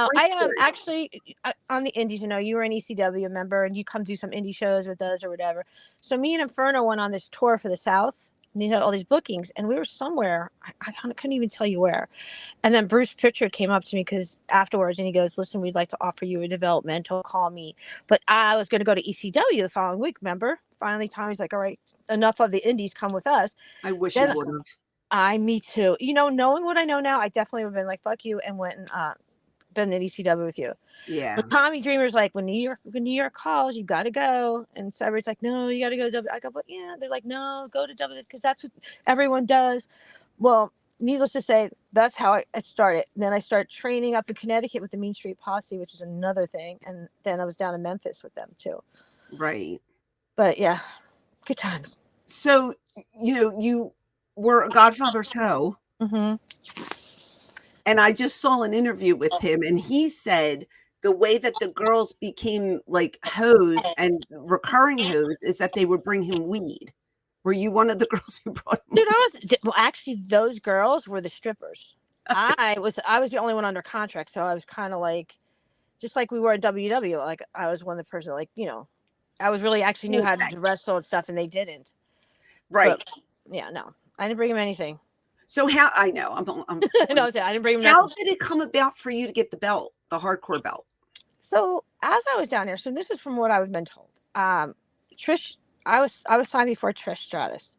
No, Great I am story. actually on the indies. You know, you were an ECW member, and you come do some indie shows with us or whatever. So me and Inferno went on this tour for the South. And you know all these bookings, and we were somewhere. I couldn't even tell you where. And then Bruce Pritchard came up to me because afterwards, and he goes, "Listen, we'd like to offer you a developmental. Call me." But I was going to go to ECW the following week. Remember? Finally, Tommy's like, "All right, enough of the indies. Come with us." I wish you Then would have. me too. You know, knowing what I know now, I definitely would have been like, "Fuck you," and went and been at ECW with you. Yeah. But Tommy Dreamer's like, when New York calls, you got to go. And so everybody's like, no, you got to go to W. I go, but yeah. They're like, no, go to W because that's what everyone does. Well, needless to say, that's how I started. Then I started training up in Connecticut with the Mean Street Posse, which is another thing. And then I was down in Memphis with them too. Right. But yeah, good times. So, you were a Godfather's hoe. Mm-hmm. And I just saw an interview with him, and he said the way that the girls became like hoes and recurring hoes is that they would bring him weed. Were you one of the girls who brought him Dude, weed? well, actually, those girls were the strippers. I was the only one under contract, so I was kind of like, just like we were at WW. Like I was one of the person, like I was really actually knew how to wrestle and stuff, and they didn't. Right. But, yeah, no, I didn't bring him anything. So how I know No, I didn't bring him how nothing. did it come about for you to get the belt, the hardcore belt? So as I was down there, so this is from what I've been told. Trish, I was signed before Trish Stratus,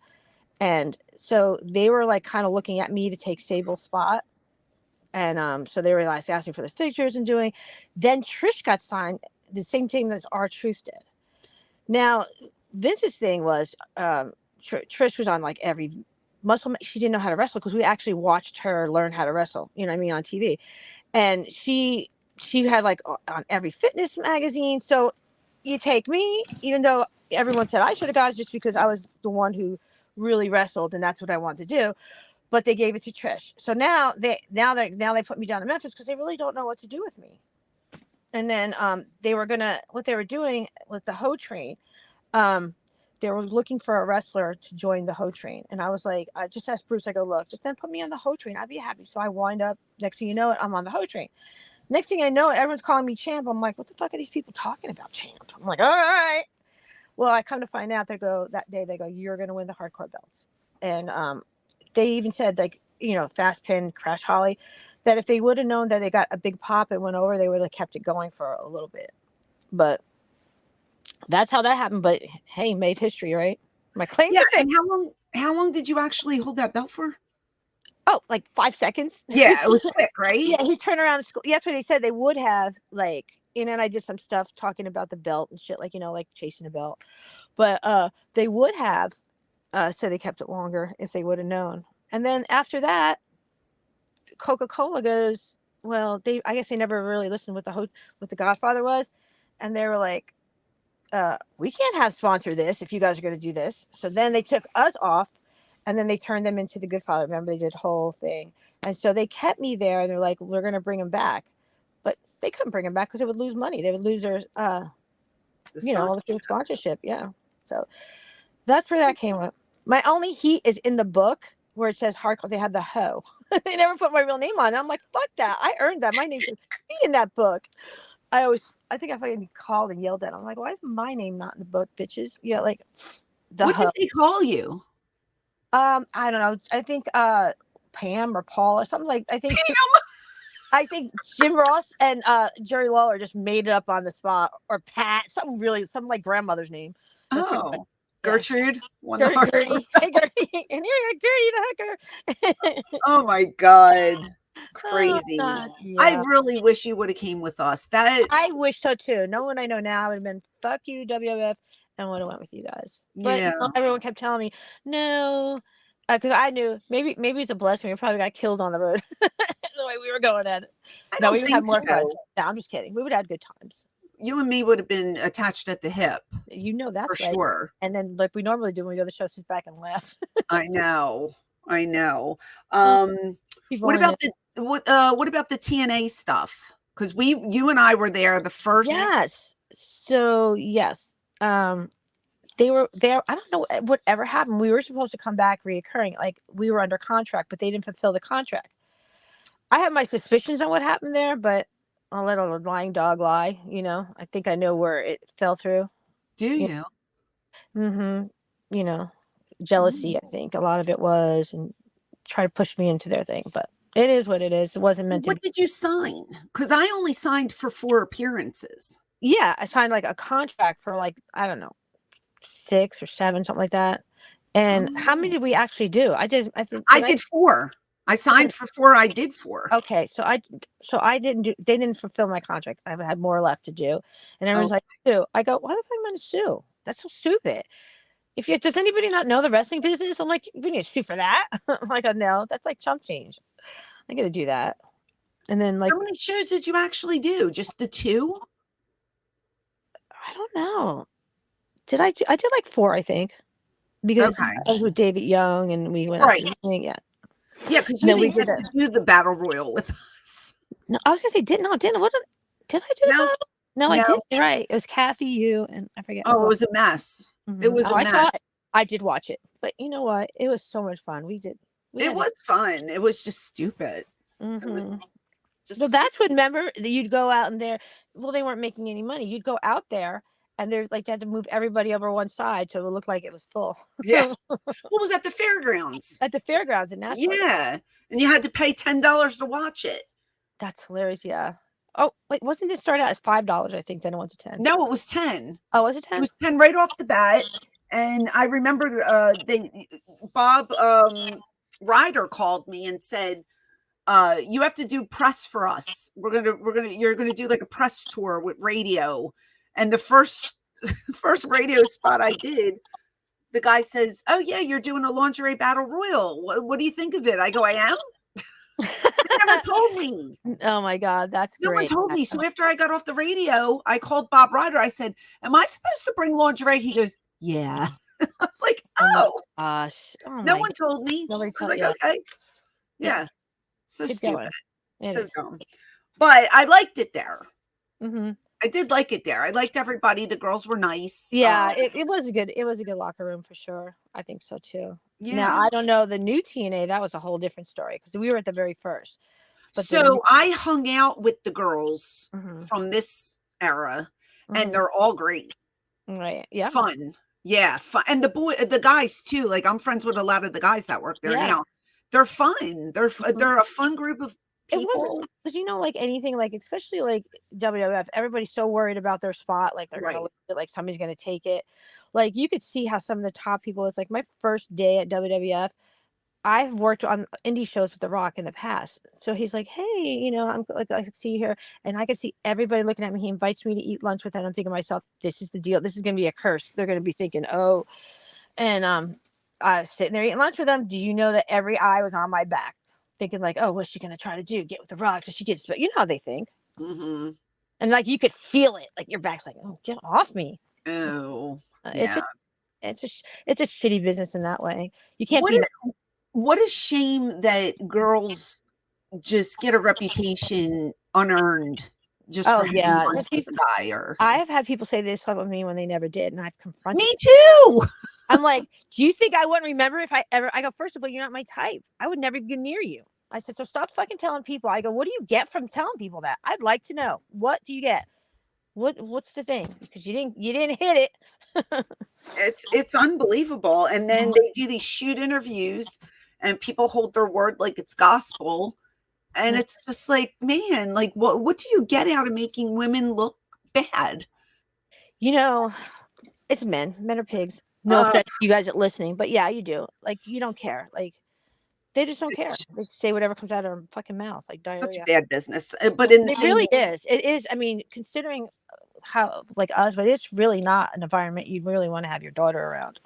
and so they were like kind of looking at me to take Sable's spot. And so they realized asking for the pictures and doing. Then Trish got signed, the same thing as R-Truth did. Now, Vince's thing was Trish was on like every muscle. She didn't know how to wrestle because we actually watched her learn how to wrestle. You know what I mean, on TV, and she had like on every fitness magazine. So you take me, even though everyone said I should have got it just because I was the one who really wrestled and that's what I wanted to do. But they gave it to Trish. So now they put me down in Memphis because they really don't know what to do with me. And then they were what they were doing with the Ho Train. They were looking for a wrestler to join the Ho Train, and I was like, I just asked Bruce. I go, look, just then put me on the Ho Train. I'd be happy. So I wind up. Next thing you know it, I'm on the Ho Train. Next thing I know, everyone's calling me champ. I'm like, what the fuck are these people talking about, champ? I'm like, all right. Well, I come to find out that day they go, you're going to win the hardcore belts, and they even said like, Fast Pin, Crash Holly, that if they would have known that they got a big pop and went over, they would have kept it going for a little bit. But that's how that happened. But hey, made history, right? My claim to fame. And how long did you actually hold that belt for? Oh, like 5 seconds. Yeah, it was quick, right? Yeah, he turned around and yeah, that's what he said. They would have and then I did some stuff talking about the belt and shit, like like chasing a belt. But they would have said they kept it longer if they would have known. And then after that, Coca-Cola goes, well, I guess they never really listened what the Godfather was, and they were like, we can't have sponsor this if you guys are going to do this. So then they took us off, and then they turned them into the Goodfather. Remember, they did the whole thing, and so they kept me there. And they're like, we're going to bring him back, but they couldn't bring him back because they would lose money. They would lose their, all the sponsorship. Yeah, so that's where that came up. My only heat is in the book where it says hardcore. They have the hoe. They never put my real name on it. I'm like, fuck that. I earned that. My name should be in that book. I think if I get called and yelled at, I'm like, why is my name not in the book, bitches? Yeah, like the What hoe. did they call you? I don't know. I think Pam or Paul or something like. I think Jim Ross and Jerry Lawler just made it up on the spot, or Pat, something like grandmother's name. Oh, Gertrude. Gertie. Hey, Gertie. And here you go, Gertie the hooker. Oh my God. Crazy. Oh, God, yeah. I really wish you would have came with us. I wish so too. Knowing I know now, I would have been fuck you, WWF, and would have went with you guys. But everyone kept telling me no, because I knew maybe it's a blessing. We probably got killed on the road the way we were going at it. We would have more fun. No, I'm just kidding. We would have had good times. You and me would have been attached at the hip. That's for right. Sure. And then like we normally do when we go to the show, sit back and laugh. I know. What about the TNA stuff? Because you and I were there the first. Yes. So yes. They were there. I don't know whatever happened. We were supposed to come back reoccurring. Like we were under contract, but they didn't fulfill the contract. I have my suspicions on what happened there, but I'll let a lying dog lie. I think I know where it fell through. Do Yeah. you? Mm-hmm. You know, Mm. jealousy. I think a lot of it was, and try to push me into their thing. But it is what it is. It wasn't meant to What be. did you sign? Because I only signed for 4 appearances. Yeah, I signed like a contract for like I don't know 6 or 7, something like that. And how many Oh. did we actually do? I think I did I? did 4. I Okay, signed for 4, I did 4. okay, so I didn't do. They didn't fulfill my contract. I had more left to do, and everyone's Oh, like, "Sue." I go, "Why the fuck am I going to sue? That's so stupid." If you does anybody not know the wrestling business? I'm like, we need to sue for that. I'm like, oh no, that's like chump change. I got to do that. And then like how many shows did you actually do? Just the 2? I don't know. I did like 4, I think, because Okay. I was with David Young and we went out Right. to the thing. Yeah. Yeah, because And you then we didn't did get that. to do the battle royal with us. No, I was gonna say didn't what did I do the No, battle? No, I no. did. You're right. It was Kathy, you, and I forget Oh, who it else. was a mess. It Mhm. was Oh, a I saw it. mess. I did watch it, but you know what? It was so much fun. We It had a. was fun. It was just stupid. It was Hmm. just Well, stupid. that's what. Remember that you'd go out and there. Well, they weren't making any money. You'd go out there, and there's like they had to move everybody over one side so it would look like it was full Yeah. What was at the fairgrounds? at the fairgrounds in Nashville. Yeah. Yeah. And you had to pay $10 to watch it. That's hilarious. Yeah. Oh wait, wasn't this start out as $5? I think then it went to 10. No, it was 10. Oh, was it It 10? was 10 right off the bat. And I remember Bob Ryder called me and said, you have to do press for us. You're gonna do like a press tour with radio. And the first first radio spot I did, the guy says, "Oh yeah, you're doing a lingerie battle royal. What do you think of it?" I go, "I am." They never told me. Oh my God, that's No one great. told me. So after I got off the radio, I called Bob Ryder. I said, "Am I supposed to bring lingerie?" He goes, "Yeah." I was like, Oh my "Oh." gosh. Oh No my one God. told me. Nobody I was tell like, yeah. "Okay." Yeah. Yeah. So Good stupid. going. It So is. dumb. But I liked it there. Mhm. I did like it there. I liked everybody. The girls were nice. Yeah, it was a good locker room for sure. I think so too. Now, Yeah. I don't know the new TNA, that was a whole different story because we were at the very first. But the new So I hung out with the girls Mhm. from this era, and Mhm. they're all great. Right. Yeah. Fun. Yeah, fun. And the guys too. Like I'm friends with a lot of the guys that work there Yeah. now. They're fun. Mhm. They're a fun group of It wasn't people. because like anything, like especially like WWF, everybody's so worried about their spot, like they're gonna Right. lose it, like somebody's gonna take it. Like you could see how some of the top people was like my first day at WWF. I've worked on indie shows with The Rock in the past. So he's like, "Hey, I'm like I see you here." And I can see everybody looking at me. He invites me to eat lunch with him. I'm thinking to myself, this is the deal. This is gonna be a curse. They're gonna be thinking, oh, and I was sitting there eating lunch with them. Do you know that every eye was on my back? Thinking like, oh, what's she gonna try to do? Get with The Rock so she gets, but you know how they think. Mhm. And like you could feel it. Like your back's like, oh, get off me. Oh, It's yeah. just it's a shitty business in that way. You can't What be a what a shame that girls just get a reputation unearned just for oh having yeah. lunch with a guy or I have had people say this about me when they never did, and I've me confronted them. too. I'm like, "Do you think I wouldn't remember if I ever?" I go, "First of all, you're not my type. I would never get near you." I said, "So stop fucking telling people." I go, "What do you get from telling people that? I'd like to know. What do you get? What's the thing? Because you didn't hit it." It's unbelievable. And then they do these shoot interviews and people hold their word like it's gospel. And it's just like, man, like what do you get out of making women look bad? you know, it's men. Men are pigs. No Uh, offense, to you guys are listening, but yeah, you do. Like you don't care. Like they just don't care. it's They say whatever comes out of their fucking mouth, like such a diarrhea. bad business. But in the It same really is. It is. I mean, considering how like us, but it's really not an environment you'd really want to have your daughter around.